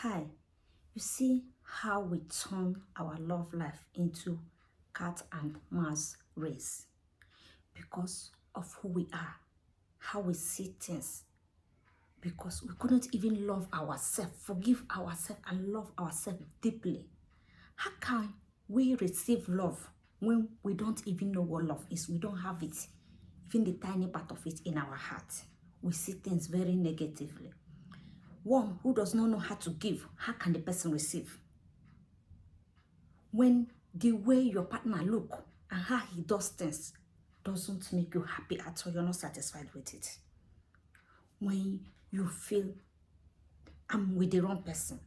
Hi, you see how we turn our love life into cat and mouse race because of who we are, how we see things, because we couldn't even love ourselves, forgive ourselves, and love ourselves deeply. How can we receive love when we don't even know what love is? We don't have it, even the tiny part of it in our heart. We see things very negatively. One who does not know how to give, how can the person receive? When the way your partner look and how he does things doesn't make you happy at all, you're not satisfied with it. When you feel I'm with the wrong person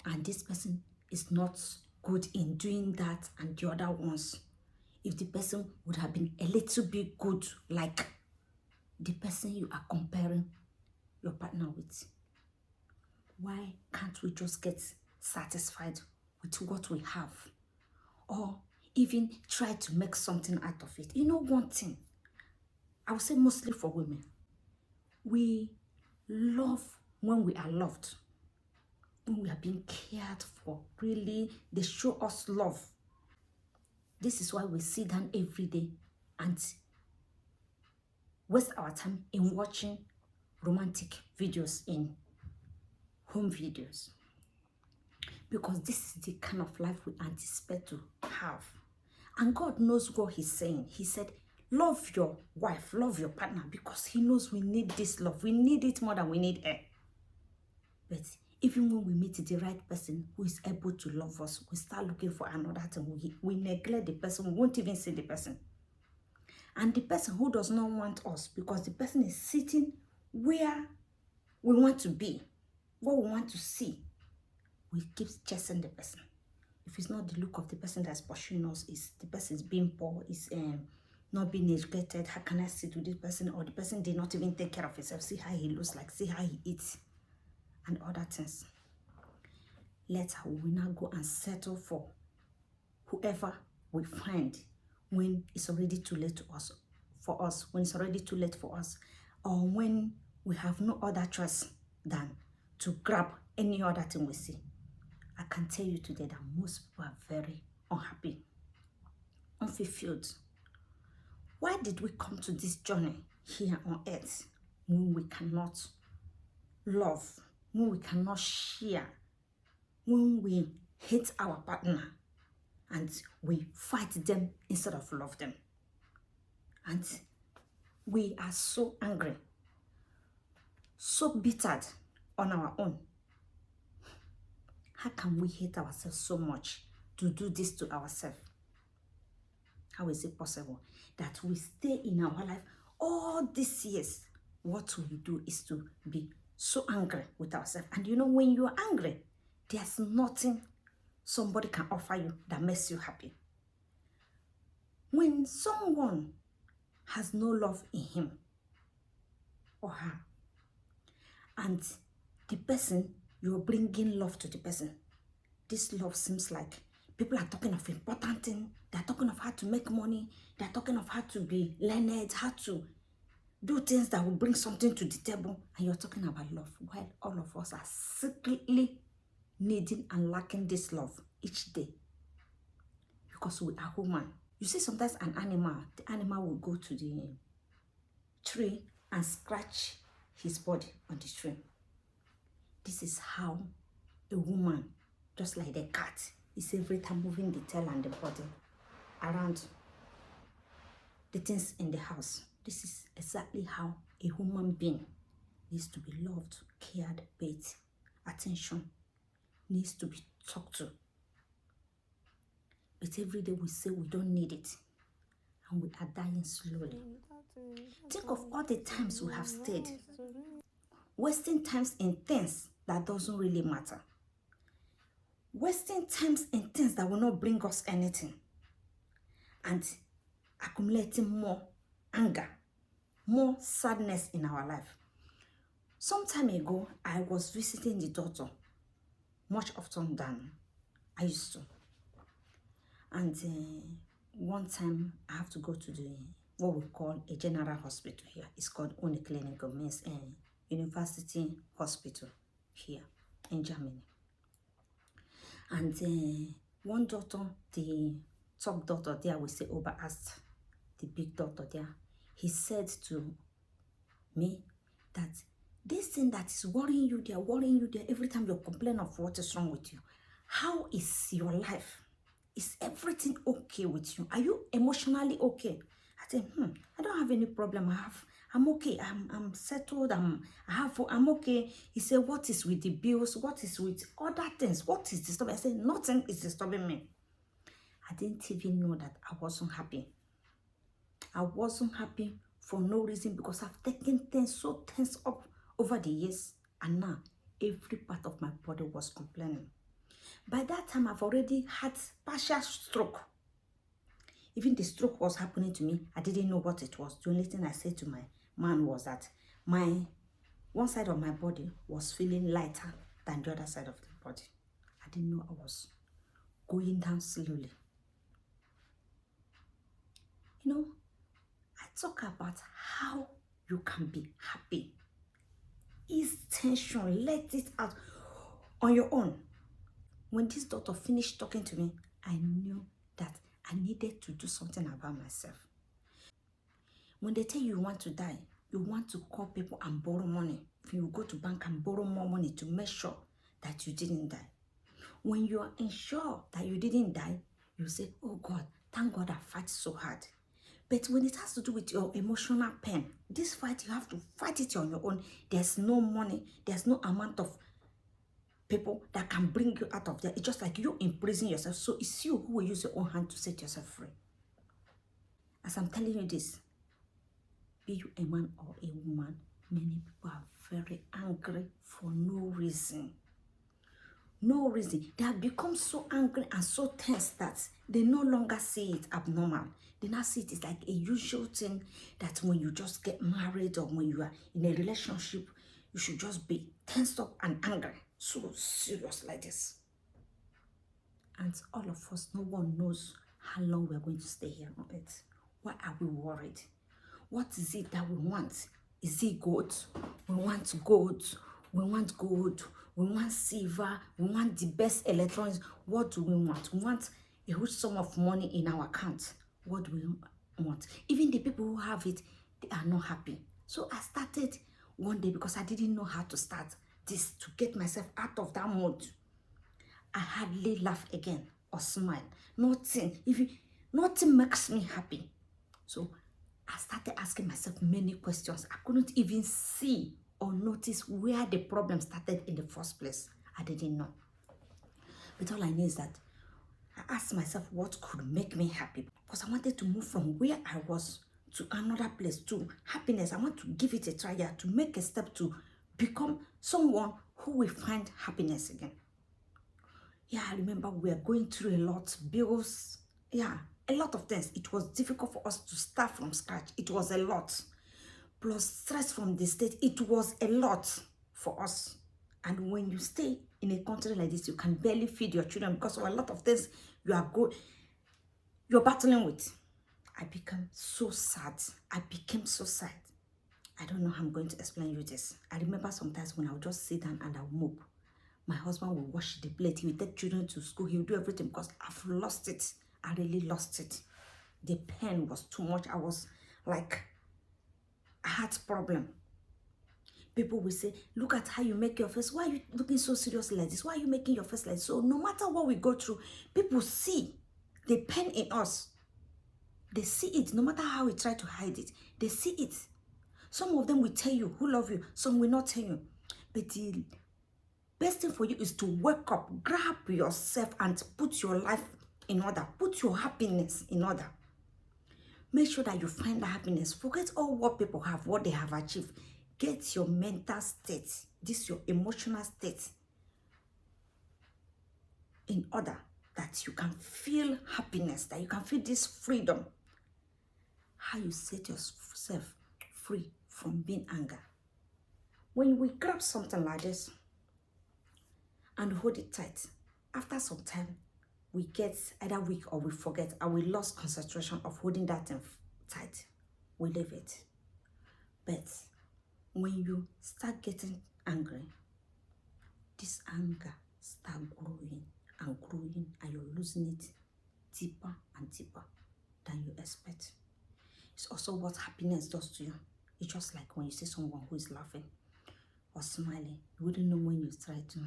and this person is not good in doing that and the other ones, if the person would have been a little bit good like the person you are comparing your partner with, why can't we just get satisfied with what we have? Or even try to make something out of it. You know one thing, I would say mostly for women, we love when we are loved, when we are being cared for. Really, they show us love. This is why we sit down every day and waste our time in watching romantic videos in home videos. Because this is the kind of life we anticipate to have. And God knows what He's saying. He said, love your wife, love your partner, because He knows we need this love. We need it more than we need air. But even when we meet the right person who is able to love us, we start looking for another thing. We neglect the person. We won't even see the person. And the person who does not want us, because the person is sitting where we want to be, what we want to see, we keep chasing the person. If it's not the look of the person that's pursuing us, is the person is being poor, is not being educated, how can I sit with this person? Or the person did not even take care of himself, see how he looks like, see how he eats, and other things. Later, we will now go and settle for whoever we find when it's already too late to us, for us, when it's already too late for us, or when we have no other choice than to grab any other thing we see. I can tell you today that most people are very unhappy, unfulfilled. Why did we come to this journey here on earth when we cannot love, when we cannot share, when we hate our partner and we fight them instead of love them? And we are so angry, so bittered on our own. How can we hate ourselves so much to do this to ourselves? How is it possible that we stay in our life all these years? What we do is to be so angry with ourselves. And you know, when you're angry, there's nothing somebody can offer you that makes you happy. When someone has no love in him or her, and the person, you're bringing love to the person, this love seems like people are talking of important things. They're talking of how to make money. They're talking of how to be learned, how to do things that will bring something to the table. And you're talking about love, while all of us are secretly needing and lacking this love each day. Because we are human. You see, sometimes an animal, the animal will go to the tree and scratch his body on the tree. This is how a woman, just like the cat, is every time moving the tail and the body around the things in the house. This is exactly how a human being needs to be loved, cared, paid attention, needs to be talked to. But every day we say we don't need it, and we are dying slowly. Think of all the times we have stayed, wasting times in things that doesn't really matter, wasting times in things that will not bring us anything, and accumulating more anger, more sadness in our life. Some time ago, I was visiting the doctor much often than I used to. And one time I have to go to the what we call a general hospital here. It's called Uniclinical, means University Hospital here. in Germany. And one doctor, the top doctor there, we say Oberarzt, the big doctor there, he said to me that this thing that is worrying you there every time you complain of what is wrong with you. How is your life? Is everything okay with you? Are you emotionally okay? I said, I don't have any problem. I'm okay. I'm settled. I'm okay. He said, what is with the bills? What is with other things? What is disturbing? I said, nothing is disturbing me. I didn't even know that I wasn't happy. I wasn't happy for no reason because I've taken things so tense up over the years, and now every part of my body was complaining. By that time, I've already had partial stroke. Even the stroke was happening to me, I didn't know what it was. The only thing I said to my man was that my one side of my body was feeling lighter than the other side of the body. I didn't know I was going down slowly. You know, I talk about how you can be happy. Ease tension, let it out on your own. When this doctor finished talking to me, I knew that I needed to do something about myself. When they tell you want to die, you want to call people and borrow money. If you go to bank and borrow more money to make sure that you didn't die. When you are sure that you didn't die, you say, oh God, thank God I fight so hard. But when it has to do with your emotional pain, this fight, you have to fight it on your own. There's no money, there's no amount of people that can bring you out of there. It's just like you imprison yourself. So it's you who will use your own hand to set yourself free. As I'm telling you this, be you a man or a woman, many people are very angry for no reason. No reason. They have become so angry and so tense that they no longer see it abnormal. They now see it as like a usual thing that when you just get married or when you are in a relationship, you should just be tensed up and angry. So serious like this. And all of us, no one knows how long we're going to stay here on earth. Why are we worried? What is it that we want? Is it gold? We want gold. We want gold. We want silver. We want the best electronics. What do we want? We want a huge sum of money in our account. What do we want? Even the people who have it, they are not happy. So I started one day because I didn't know how to start this to get myself out of that mode. I hardly laugh again or smile. Nothing. Nothing makes me happy. So I started asking myself many questions. I couldn't even see or notice where the problem started in the first place. I didn't know. But all I know is that I asked myself what could make me happy, because I wanted to move from where I was to another place, to happiness. I want to give it a try, to make a step to become someone who will find happiness again. Yeah, I remember we were going through a lot, bills, a lot of things. It was difficult for us to start from scratch. It was a lot. Plus stress from the state, it was a lot for us. And when you stay in a country like this, you can barely feed your children because of a lot of things you're battling with. I became so sad. I became so sad. I don't know how I'm going to explain you this. I remember sometimes when I would just sit down and I would mop. My husband will wash the plate. He will take children to school. He will do everything because I've lost it. I really lost it. The pain was too much. I was like, a heart problem. People will say, look at how you make your face. Why are you looking so serious like this? Why are you making your face like this? So no matter what we go through, people see the pain in us. They see it. No matter how we try to hide it, they see it. Some of them will tell you who love you. Some will not tell you. But the best thing for you is to wake up, grab yourself and put your life in order. Put your happiness in order. Make sure that you find the happiness. Forget all what people have, what they have achieved. Get your mental state, this your emotional state in order that you can feel happiness, that you can feel this freedom. How you set yourself free from being angry. When we grab something like this and hold it tight, after some time, we get either weak or we forget and we lost concentration of holding that thing tight. We leave it. But when you start getting angry, this anger start growing and growing, and you're losing it deeper and deeper than you expect. It's also what happiness does to you. It's just like when you see someone who is laughing or smiling, you wouldn't know when you try to.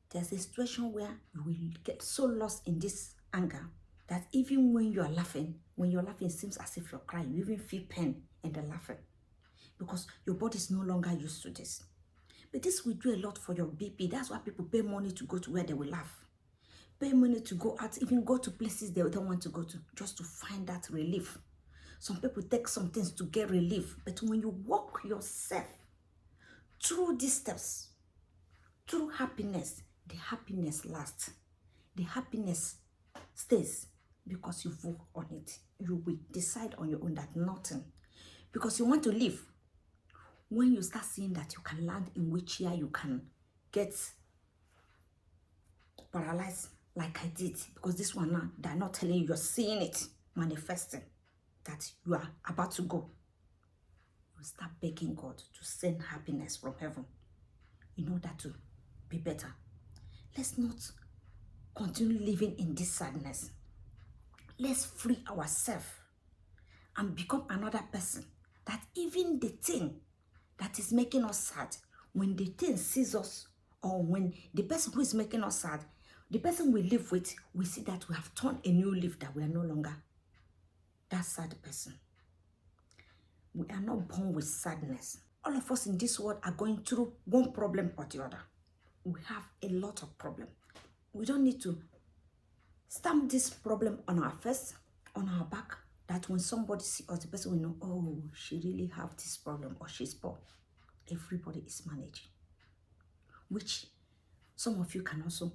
There's a situation where you will get so lost in this anger that even when you're laughing, it seems as if you're crying. You even feel pain in the laughing because your body is no longer used to this. But this will do a lot for your BP. That's why people pay money to go to where they will laugh. Pay money to go out, even go to places they don't want to go to, just to find that relief. Some people take some things to get relief, but when you walk yourself through these steps, through happiness, the happiness lasts. The happiness stays because you work on it. You will decide on your own that nothing, because you want to live. When you start seeing that you can land in which year you can get paralyzed, like I did, because this one now, they're not telling you, you're seeing it manifesting, that you are about to go. You start begging God to send happiness from heaven in order to be better. Let's not continue living in this sadness. Let's free ourselves and become another person, that even the thing that is making us sad, when the thing sees us, or when the person who is making us sad, the person we live with, we see that we have turned a new leaf, that we are no longer that sad person. We are not born with sadness. All of us in this world are going through one problem or the other. We have a lot of problems. We don't need to stamp this problem on our face, on our back, that when somebody sees us, the person will know, oh, she really have this problem, or she's poor. Everybody is managing, which some of you can also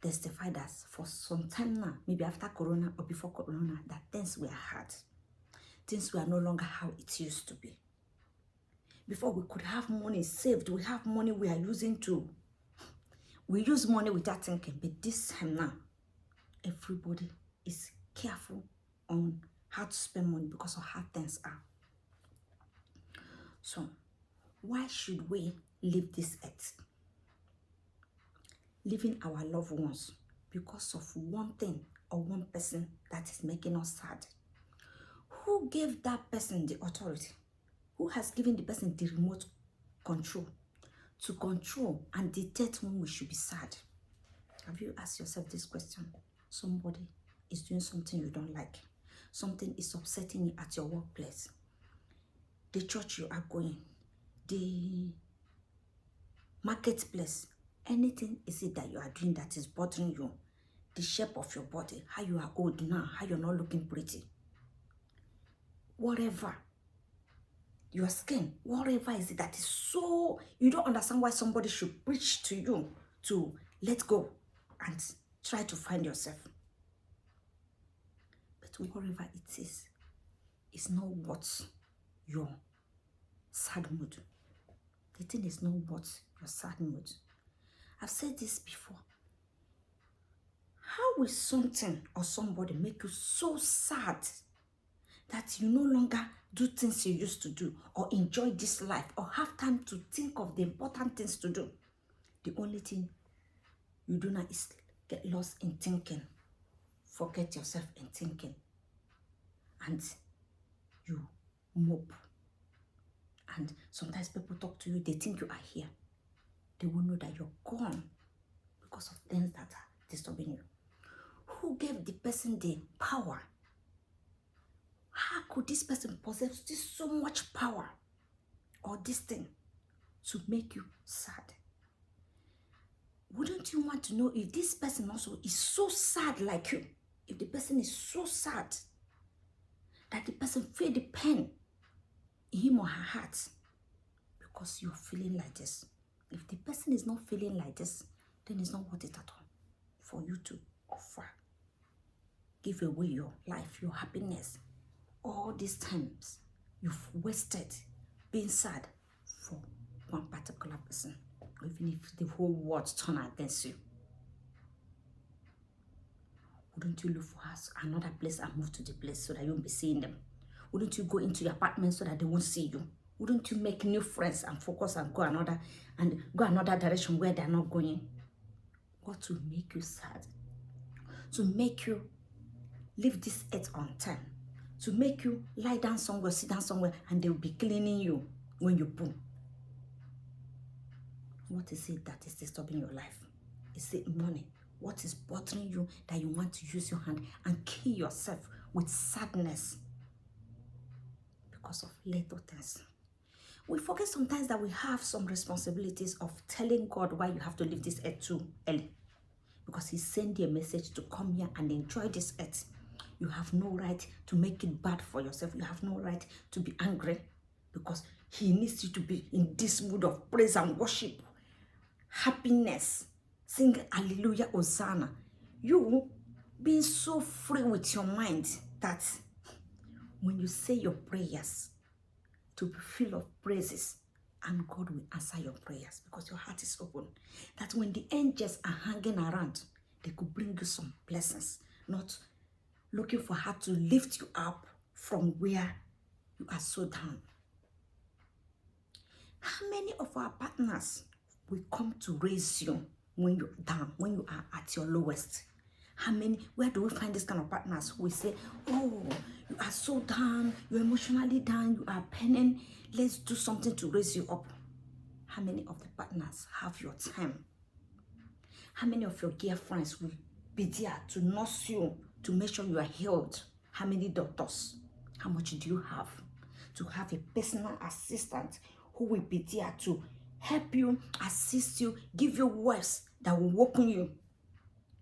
testify that for some time now, maybe after Corona or before Corona, that things were hard. Things were no longer how it used to be. Before, we could have money saved. We have money we are using to. We use money without thinking. But this time now, everybody is careful on how to spend money because of how things are. So, why should we leave this earth? Leaving our loved ones because of one thing or one person that is making us sad. Who gave that person the authority? Who has given the person the remote control to control and dictate when we should be sad? Have you asked yourself this question? Somebody is doing something you don't like. Something is upsetting you at your workplace. The church you are going, the marketplace, anything is it that you are doing that is bothering you? The shape of your body, how you are old now, how you're not looking pretty. Whatever. Your skin, whatever is it that is so, you don't understand why somebody should preach to you to let go and try to find yourself. But whatever it is, it's not what your sad mood. The thing is not what your sad mood. I've said this before. How will something or somebody make you so sad that you no longer do things you used to do, or enjoy this life, or have time to think of the important things to do? The only thing you do now is get lost in thinking, forget yourself in thinking, and you mope. And sometimes people talk to you, they think you are here. They won't know that you're gone because of things that are disturbing you. Who gave the person the power? How could this person possess this so much power or this thing to make you sad? Wouldn't you want to know if this person also is so sad like you? If the person is so sad that the person feel the pain in him or her heart because you're feeling like this. If the person is not feeling like this, then it's not worth it at all for you to offer. Give away your life, your happiness. All these times you've wasted being sad for one particular person, or even if the whole world turn against you. Wouldn't you look for another place and move to the place so that you won't be seeing them? Wouldn't you go into your apartment so that they won't see you? Wouldn't you make new friends and focus and go another direction where they're not going? What will make you sad? To make you leave this earth on time. To make you lie down somewhere, sit down somewhere, and they'll be cleaning you when you poo. What is it that is disturbing your life? Is it money? What is bothering you that you want to use your hand and kill yourself with sadness because of little things? We forget sometimes that we have some responsibilities of telling God why you have to leave this earth too early. Because he sent you a message to come here and enjoy this earth. You have no right to make it bad for yourself. You have no right to be angry because he needs you to be in this mood of praise and worship, happiness, sing hallelujah, hosanna. You being so free with your mind that when you say your prayers, to be full of praises, and God will answer your prayers because your heart is open. That when the angels are hanging around, they could bring you some blessings, not looking for how to lift you up from where you are so down. How many of our partners will come to raise you when you're down, when you are at your lowest? How many, where do we find this kind of partners who will say, oh, you are so down, you're emotionally down, you are penning, let's do something to raise you up? How many of the partners have your time? How many of your dear friends will be there to nurse you, to make sure you are healed? How many doctors? How much do you have to have a personal assistant who will be there to help you, assist you, give you words that will welcome you?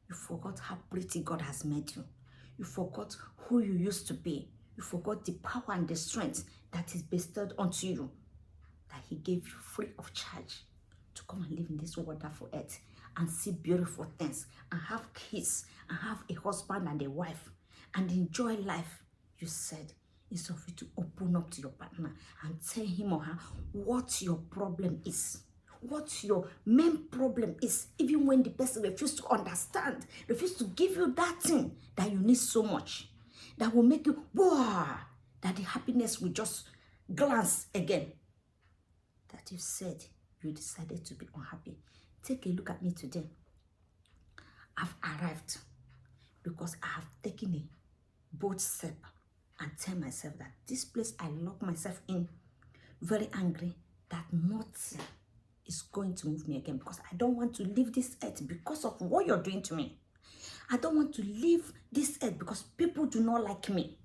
You forgot how pretty God has made you. You forgot who you used to be. You forgot the power and the strength that is bestowed onto you, that he gave you free of charge to come and live in this wonderful earth and see beautiful things and have kids and have a husband and a wife and enjoy life. You said, instead of you to open up to your partner and tell him or her what your problem is, what your main problem is, even when the person refuses to understand, refuses to give you that thing that you need so much, that will make you, wow, that the happiness will just glance again. That you said you decided to be unhappy. Take a look at me today. I've arrived because I have taken a bold step and tell myself that this place I lock myself in, very angry, that nothing is going to move me again, because I don't want to leave this earth because of what you're doing to me. I don't want to leave this earth because people do not like me.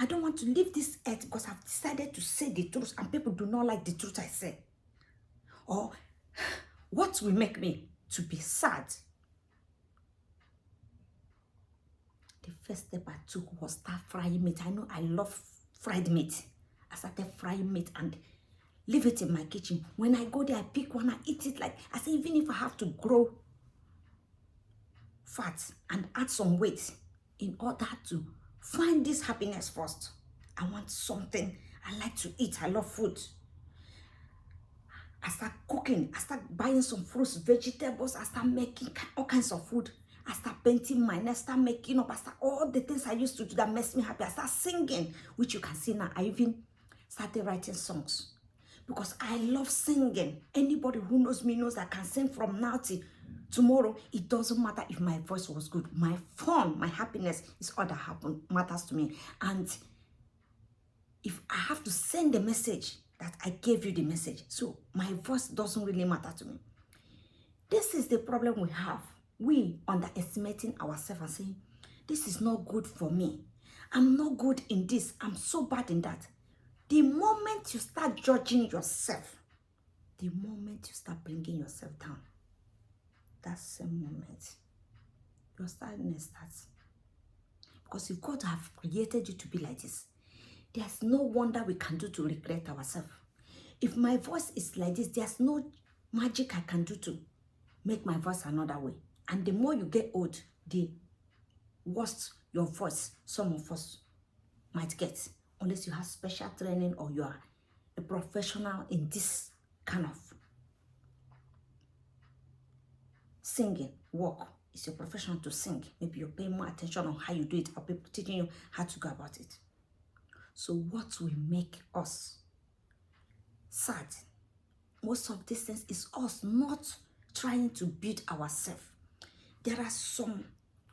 I don't want to leave this earth because I've decided to say the truth and people do not like the truth I say. Or what will make me to be sad? The first step I took was start frying meat. I know I love fried meat. I started frying meat and leave it in my kitchen. When I go there, I pick one, I eat it like, I say, even if I have to grow fat and add some weight in order to find this happiness first. I want something. I like to eat. I love food. I start cooking. I start buying some fruits, vegetables. I start making all kinds of food. I start painting my nails, start making up. I start all the things I used to do that makes me happy. I start singing, which you can see now. I even started writing songs because I love singing. Anybody who knows me knows I can sing from now till tomorrow. It doesn't matter if my voice was good. My fun, my happiness is all that matters to me. And if I have to send the message, that I gave you the message, so my voice doesn't really matter to me. This is the problem we have. We underestimating ourselves and saying, this is not good for me. I'm not good in this. I'm so bad in that. The moment you start judging yourself, the moment you start bringing yourself down, that same moment, your sadness starts. Because if God have created you to be like this, there's no wonder we can do to regret ourselves. If my voice is like this, there's no magic I can do to make my voice another way. And the more you get old, the worse your voice, some of us, might get. Unless you have special training or you are a professional in this kind of singing work. It's your profession to sing. Maybe you're paying more attention on how you do it, or people teaching you how to go about it. So what will make us sad. Most of these things is us not trying to build ourselves. There are some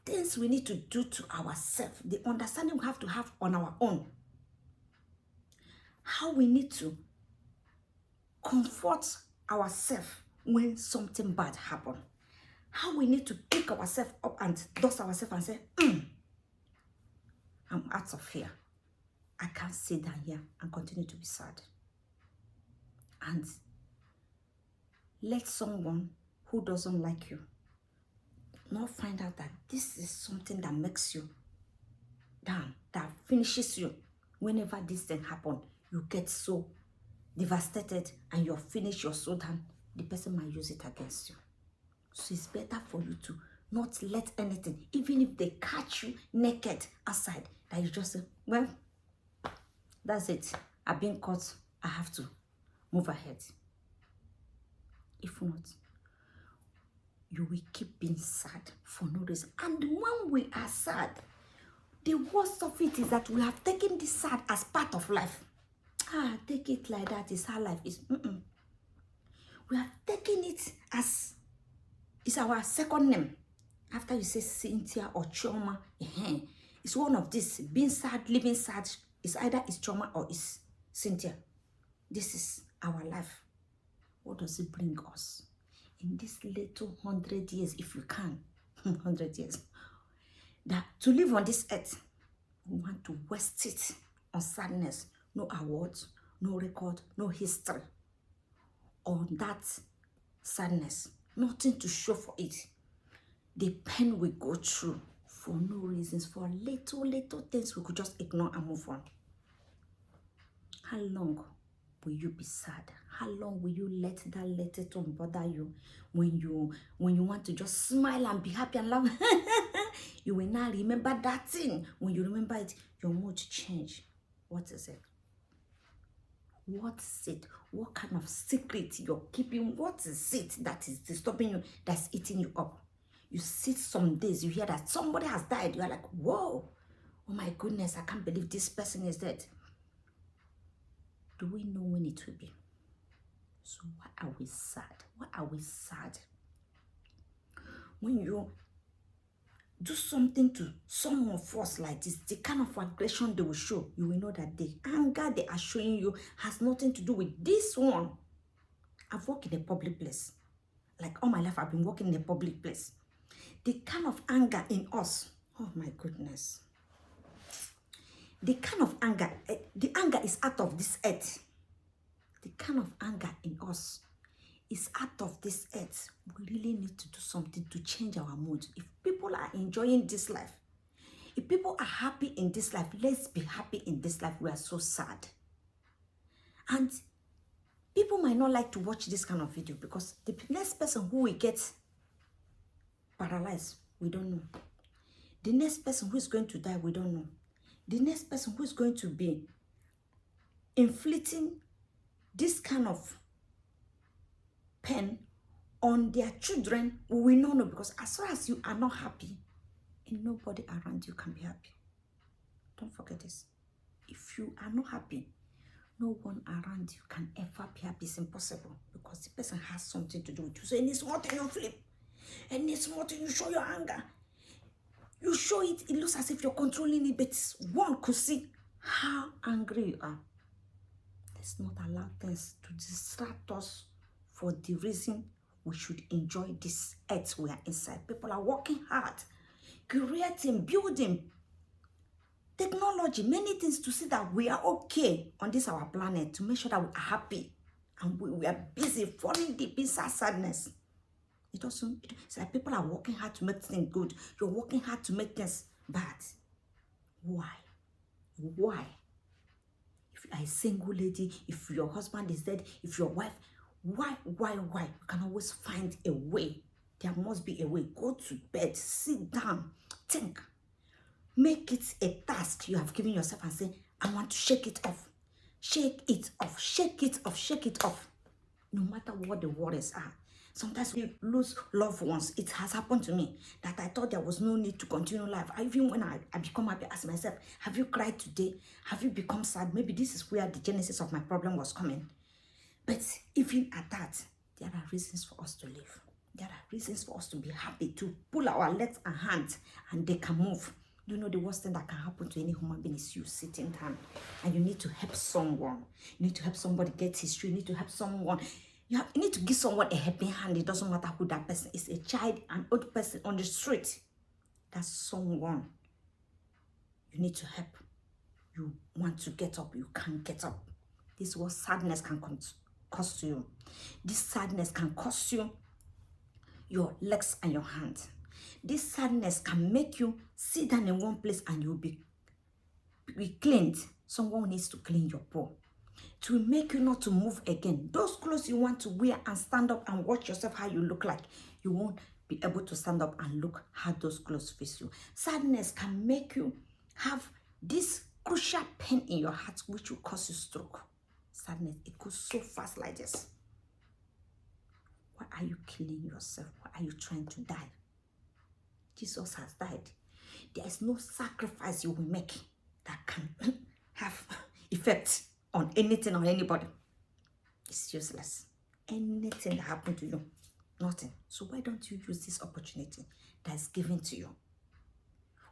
things we need to do to ourselves. The understanding we have to have on our own. How we need to comfort ourselves when something bad happens. How we need to pick ourselves up and dust ourselves and say, I'm out of here. I can't sit down here and continue to be sad. And let someone who doesn't like you not find out that this is something that makes you down, that finishes you. Whenever this thing happens, you get so devastated and you're finished, you're so down, the person might use it against you. So it's better for you to not let anything, even if they catch you naked outside, that you just say, well, that's it. I've been caught. I have to move ahead. If not, you will keep being sad for no reason. And when we are sad, the worst of it is that we have taken this sad as part of life. Take it like that is how life is. We have taken it as it's our second name. After you say Cynthia or Chioma, it's one of this. Being sad, living sad, is either it's Chioma or it's Cynthia. This is our life. What does it bring us? In this little 100 years, if you can, 100 years, that to live on this earth, we want to waste it on sadness. No awards, no record, no history. On that sadness, nothing to show for it. The pain we go through for no reasons, for little things we could just ignore and move on. How long will you be sad? How long will you let that little thing bother you when you want to just smile and be happy and laugh? You will now remember that thing. When you remember it, your mood change. What is it? What is it? What kind of secret you're keeping? What is it that is disturbing you, that's eating you up? You sit some days, you hear that somebody has died. You're like, whoa, oh my goodness, I can't believe this person is dead. Do we know when it will be? So why are we sad? Why are we sad? When you do something to some of us like this, the kind of aggression they will show, you will know that the anger they are showing you has nothing to do with this one. I've worked in a public place. Like all my life, I've been working in a public place. The kind of anger in us, oh my goodness. The kind of anger, the anger is out of this earth. The kind of anger in us is out of this earth. We really need to do something to change our mood. If people are enjoying this life, if people are happy in this life, let's be happy in this life. We are so sad. And people might not like to watch this kind of video because the next person who will get paralyzed, we don't know. The next person who is going to die, we don't know. The next person who is going to be inflicting this kind of pain on their children, we will not know, because as far as you are not happy, and nobody around you can be happy. Don't forget this. If you are not happy, no one around you can ever be happy. It's impossible, because the person has something to do with you. So any small thing you flip, any small thing you show your anger, you show it, it looks as if you're controlling it, but one could see how angry you are. Let's not allow things to distract us for the reason we should enjoy this earth we are inside. People are working hard, creating, building, technology, many things to see that we are okay on this our planet, to make sure that we are happy. And we are busy falling deep inside sadness. It's like people are working hard to make things good. You're working hard to make things bad. Why? Why? If you are a single lady, if your husband is dead, if your wife, why? You can always find a way. There must be a way. Go to bed, sit down, think. Make it a task you have given yourself and say, I want to shake it off. Shake it off, shake it off, shake it off. No matter what the worries are. Sometimes we lose loved ones. It has happened to me that I thought there was no need to continue life. Even when I become happy, I ask myself, have you cried today? Have you become sad? Maybe this is where the genesis of my problem was coming. But even at that, there are reasons for us to live. There are reasons for us to be happy, to pull our legs and hands and they can move. You know, the worst thing that can happen to any human being is you sitting down and you need to help someone. You need to help somebody get history. You need to help someone. You need to give someone a helping hand. It doesn't matter who that person is, a child, an old person on the street. That's someone you need to help. You want to get up, you can't get up. This is what sadness can cost you. This sadness can cost you your legs and your hands. This sadness can make you sit down in one place and you'll be cleaned. Someone needs to clean your paw. To make you not to move again. Those clothes you want to wear and stand up and watch yourself how you look like, you won't be able to stand up and look how those clothes face you. Sadness can make you have this crucial pain in your heart which will cause you stroke. Sadness, it goes so fast like this. Why are you killing yourself? Why are you trying to die? Jesus has died. There is no sacrifice you will make that can have effect on anything or anybody. It's useless. Anything that happened to you, nothing. So why don't you use this opportunity that is given to you?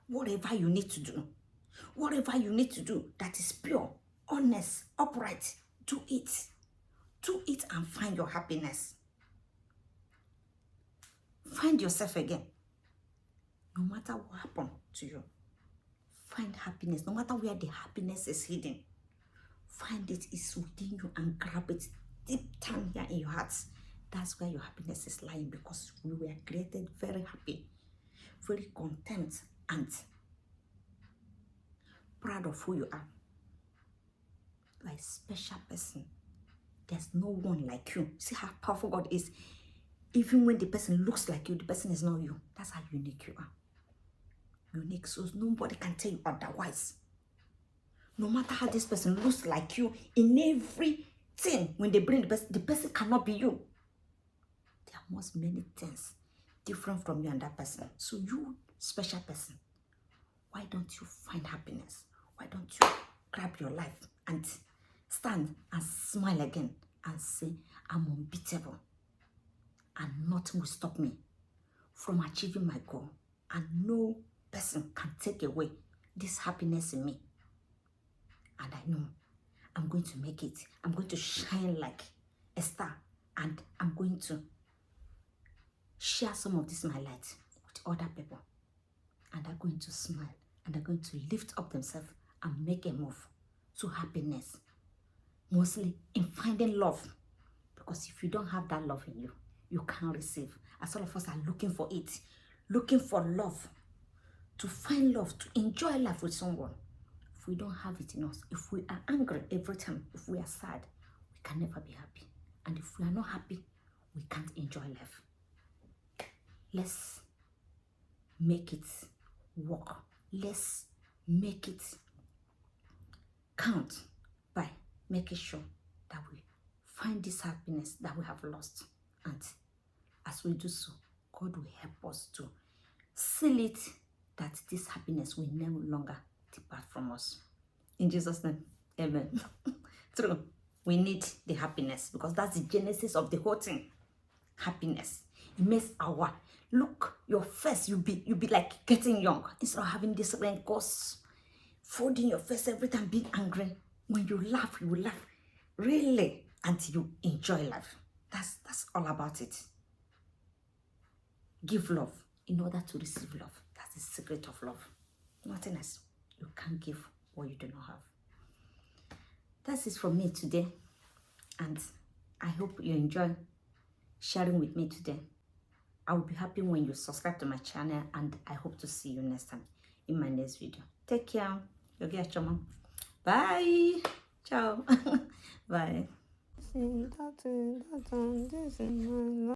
Whatever you need to do, whatever you need to do that is pure, honest, upright, do it. Do it and find your happiness. Find yourself again. No matter what happened to you, find happiness. No matter where the happiness is hidden, find it is within you and grab it deep down here in your heart. That's where your happiness is lying, because we were created very happy, very content, and proud of who you are. You are a special person. There's no one like you. See how powerful God is. Even when the person looks like you, the person is not you. That's how unique you are. Unique, so nobody can tell you otherwise. No matter how this person looks like you in everything, when they bring the person cannot be you. There are most many things different from you and that person. So you, special person, why don't you find happiness? Why don't you grab your life and stand and smile again and say, I'm unbeatable and nothing will stop me from achieving my goal, and no person can take away this happiness in me. And I know I'm going to make it. I'm going to shine like a star, and I'm going to share some of this my light with other people, and they're going to smile and they're going to lift up themselves and make a move to happiness, mostly in finding love. Because if you don't have that love in you, you can't receive. As all of us are looking for it, looking for love, to find love, to enjoy life with someone. If we don't have it in us, if we are angry every time, if we are sad, we can never be happy. And if we are not happy, we can't enjoy life. Let's make it work. Let's make it count by making sure that we find this happiness that we have lost. And as we do so, God will help us to seal it, that this happiness will no longer depart from us. In Jesus' name, amen. True. We need the happiness, because that's the genesis of the whole thing. Happiness. It makes our look, your face, you'll be like getting young, instead of having these wrinkles folding your face every time, being angry. When you laugh, you will laugh really until you enjoy life. That's all about it. Give love in order to receive love. That's the secret of love. Nothing else. You can't give what you do not have. That's it from me today, and I hope you enjoy sharing with me today. I will be happy when you subscribe to my channel, and I hope to see you next time in my next video. Take care. Your girl Choma. Bye. Ciao. Bye.